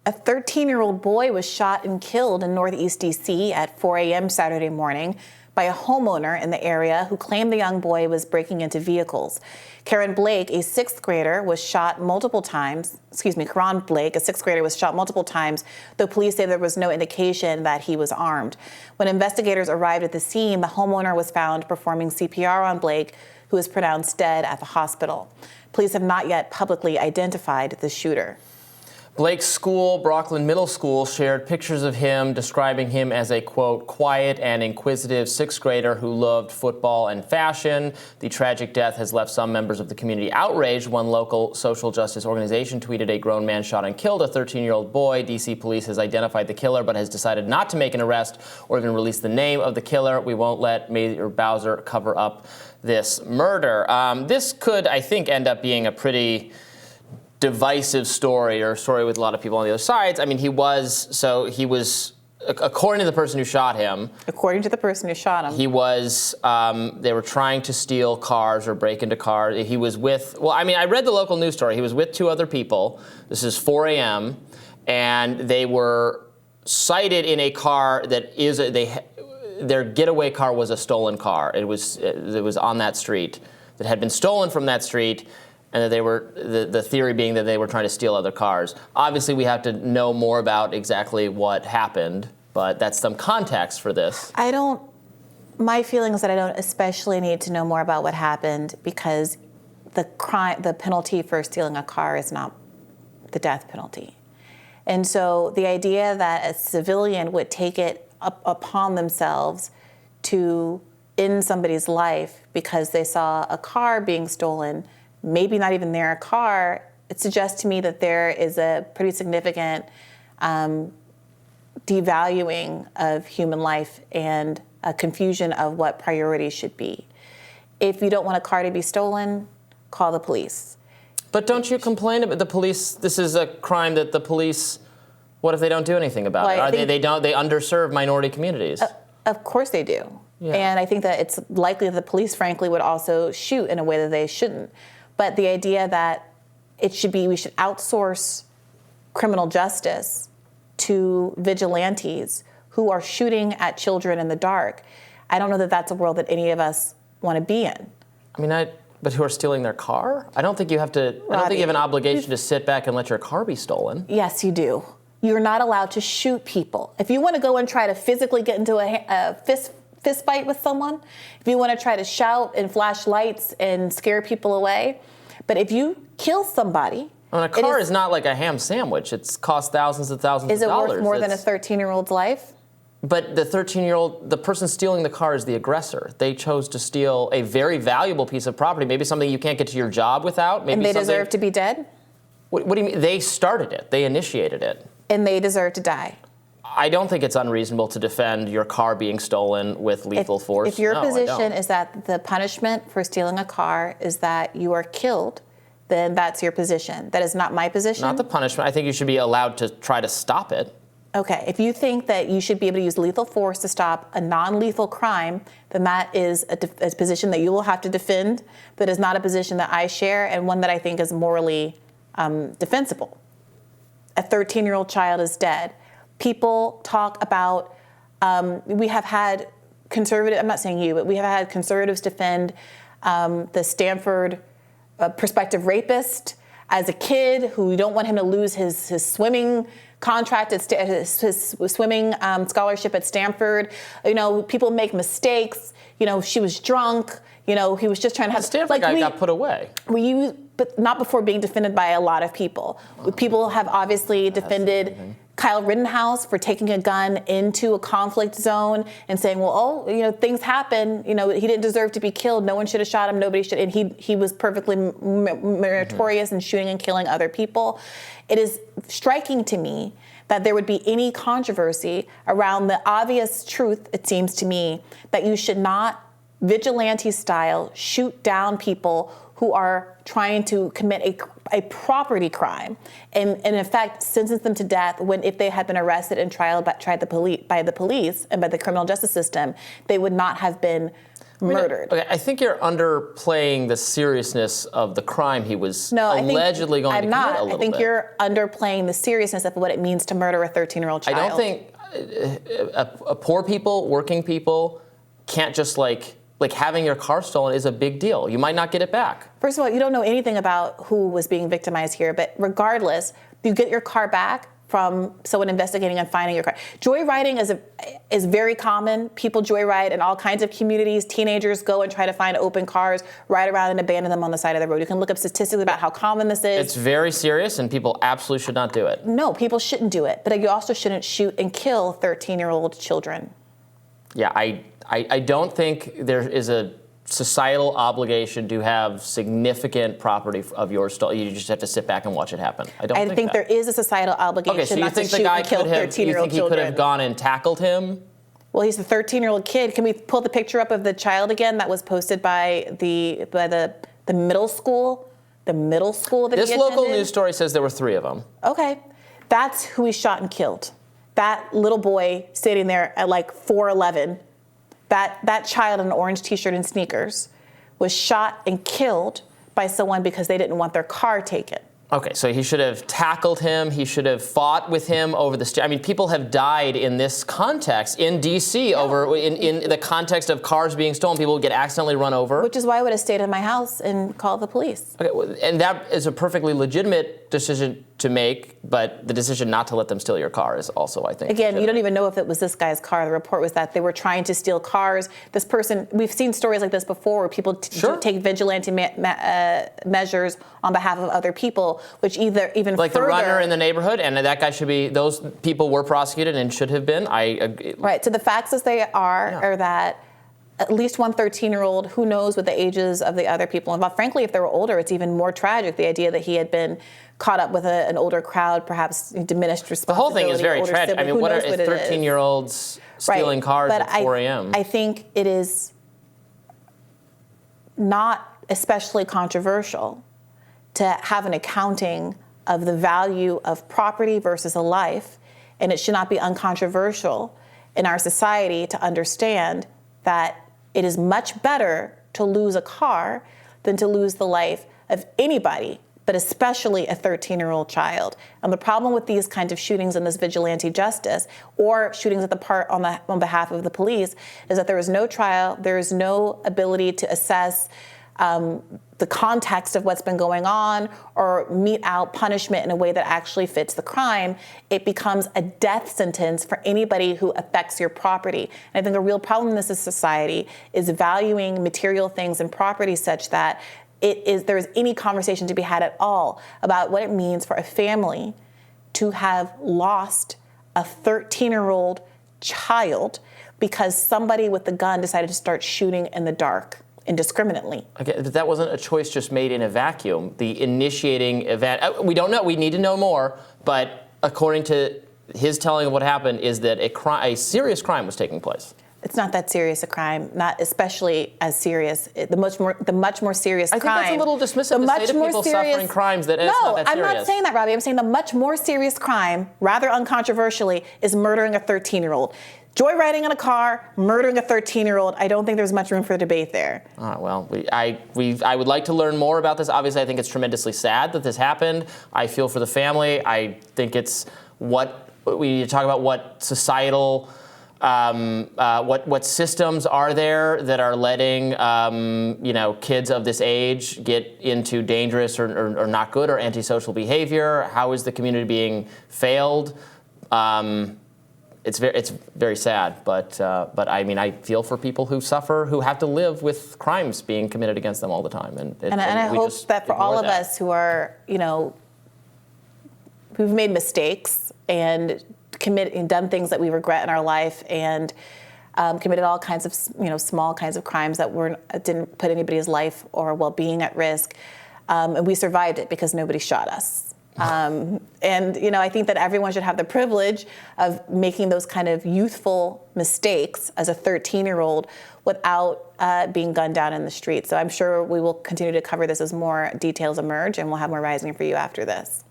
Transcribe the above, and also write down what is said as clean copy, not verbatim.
A 13-year-old boy was shot and killed in Northeast D.C. at 4 a.m. Saturday morning by a homeowner in the area who claimed the young boy was breaking into vehicles. Karon Blake, a sixth grader, was shot multiple times. Karon Blake, a sixth grader, was shot multiple times, though police say there was no indication that he was armed. When investigators arrived at the scene, the homeowner was found performing CPR on Blake, who was pronounced dead at the hospital. Police have not yet publicly identified the shooter. Blake's school, Brockland Middle School, shared pictures of him, describing him as a, quote, quiet and inquisitive sixth grader who loved football and fashion. The tragic death has left some members of the community outraged. One local social justice organization tweeted, "A grown man shot and killed a 13-year-old boy. D.C. police has identified the killer but has decided not to make an arrest or even release the name of the killer. We won't let Mayor Bowser cover up this murder." This could, I think, end up being a pretty divisive story, or a story with a lot of people on the other sides. I mean, he was, according to the person who shot him. According to the person who shot him. He was, they were trying to steal cars or break into cars. He was with, I read the local news story. He was with two other people. This is 4 a.m. And they were cited in a car that their getaway car was a stolen car. It was on that street that had been stolen from that street. And that they were, the theory being that they were trying to steal other cars. Obviously, we have to know more about exactly what happened, but that's some context for this. My feeling is that I don't especially need to know more about what happened, because the penalty for stealing a car is not the death penalty. And so the idea that a civilian would take it upon themselves to end somebody's life because they saw a car being stolen, maybe not even their car, it suggests to me that there is a pretty significant devaluing of human life and a confusion of what priorities should be. If you don't want a car to be stolen, call the police. But don't you complain about the police? This is a crime that the police, what if they don't do anything about it? They underserve minority communities. Of course they do. Yeah. And I think that it's likely that the police, frankly, would also shoot in a way that they shouldn't. But the idea that we should outsource criminal justice to vigilantes who are shooting at children in the dark, I don't know that that's a world that any of us want to be in. But who are stealing their car? I don't think you have to. Robby, I don't think you have an obligation to sit back and let your car be stolen. Yes, you do. You're not allowed to shoot people. If you want to go and try to physically get into a fist fight with someone, if you want to try to shout and flash lights and scare people away, but if you kill somebody, a car is not like a ham sandwich. It's cost thousands and thousands of dollars. Is it worth more than a 13-year-old's life? But the 13-year-old, the person stealing the car is the aggressor. They chose to steal a very valuable piece of property, maybe something you can't get to your job without. Maybe and they deserve to be dead? What do you mean? They started it. They initiated it. And they deserve to die. I don't think it's unreasonable to defend your car being stolen with lethal force. If your position is that the punishment for stealing a car is that you are killed, then that's your position. That is not my position. Not the punishment. I think you should be allowed to try to stop it. Okay, if you think that you should be able to use lethal force to stop a non-lethal crime, then that is a position that you will have to defend, but is not a position that I share, and one that I think is morally defensible. A 13-year-old child is dead. People talk about, we have had conservative, I'm not saying you, but we have had conservatives defend the Stanford prospective rapist as a kid who we don't want him to lose his swimming contract, his swimming scholarship at Stanford. People make mistakes. She was drunk. He was just trying to have... The Stanford guy got put away. But not before being defended by a lot of people. People have obviously defended Kyle Rittenhouse for taking a gun into a conflict zone and saying, things happen. He didn't deserve to be killed. No one should have shot him. Nobody should. And he was perfectly meritorious in shooting and killing other people. It is striking to me that there would be any controversy around the obvious truth, it seems to me, that you should not vigilante style shoot down people who are trying to commit a property crime and in fact sentence them to death if they had been arrested and tried by the police and by the criminal justice system, they would not have been murdered. Okay, I think you're underplaying the seriousness of the crime he was allegedly going to commit a little bit. I think you're underplaying the seriousness of what it means to murder a 13-year-old child. I don't think poor people, working people, can't just like having your car stolen is a big deal. You might not get it back. First of all, you don't know anything about who was being victimized here, but regardless, you get your car back from someone investigating and finding your car. Joyriding is very common. People joyride in all kinds of communities. Teenagers go and try to find open cars, ride around and abandon them on the side of the road. You can look up statistics about how common this is. It's very serious, and people absolutely should not do it. No, people shouldn't do it, but you also shouldn't shoot and kill 13-year-old children. Yeah, I don't think there is a societal obligation to have significant property of yours stolen. You just have to sit back and watch it happen. I think there is a societal obligation not to shoot and kill 13-year-old children. You think he could have gone and tackled him? Well, he's a 13-year-old kid. Can we pull the picture up of the child again that was posted by the middle school? The middle school that he attended? This local news story says there were 3 of them. Okay. That's who he shot and killed. That little boy sitting there at like 4'11", that child in an orange t-shirt and sneakers was shot and killed by someone because they didn't want their car taken. Okay, so he should have tackled him. He should have fought with him over the I mean, people have died in this context in D.C. over in the context of cars being stolen. People would get accidentally run over. Which is why I would have stayed in my house and called the police. Okay, and that is a perfectly legitimate decision to make, but the decision not to let them steal your car is also, I think, again, legitimate. You don't even know if it was this guy's car. The report was that they were trying to steal cars. This person, we've seen stories like this before where people take vigilante measures on behalf of other people, which even like further, the runner in the neighborhood, and that guy should be. Those people were prosecuted and should have been. I agree. Right. So the facts as they are that at least one 13-year-old, who knows what the ages of the other people involved. Frankly, if they were older, it's even more tragic. The idea that he had been caught up with an older crowd, perhaps diminished responsibility. The whole thing is very tragic. Sibling, I mean, what are 13-year-olds stealing cars at 4 a.m.? I think it is not especially controversial to have an accounting of the value of property versus a life, and it should not be uncontroversial in our society to understand that it is much better to lose a car than to lose the life of anybody, but especially a 13-year-old child. And the problem with these kinds of shootings in this vigilante justice or shootings on behalf of the police is that there is no trial, there is no ability to assess the context of what's been going on or mete out punishment in a way that actually fits the crime. It becomes a death sentence for anybody who affects your property. And I think a real problem in this society is valuing material things and property such that there is any conversation to be had at all about what it means for a family to have lost a 13-year-old child because somebody with a gun decided to start shooting in the dark indiscriminately. Okay, that wasn't a choice just made in a vacuum. The initiating event, we don't know, we need to know more, but according to his telling of what happened is that a serious crime was taking place. It's not that serious a crime, not especially as serious. The much more serious crime. I think that's a little dismissive to say to people suffering crimes that it's not that serious. No, I'm not saying that, Robby. I'm saying the much more serious crime, rather uncontroversially, is murdering a 13-year-old. Joyriding in a car, murdering a 13-year-old, I don't think there's much room for debate there. All right, well, I would like to learn more about this. Obviously, I think it's tremendously sad that this happened. I feel for the family. I think it's we need to talk about what societal, what systems are there that are letting kids of this age get into dangerous or not good or antisocial behavior. How is the community being failed? It's very sad, but I mean, I feel for people who suffer, who have to live with crimes being committed against them all the time, and I hope that for all of us who are, who've made mistakes and done things that we regret in our life, and committed all kinds of small kinds of crimes that didn't put anybody's life or well-being at risk, and we survived it because nobody shot us. I think that everyone should have the privilege of making those kind of youthful mistakes as a 13-year-old without being gunned down in the street. So I'm sure we will continue to cover this as more details emerge, and we'll have more Rising for you after this.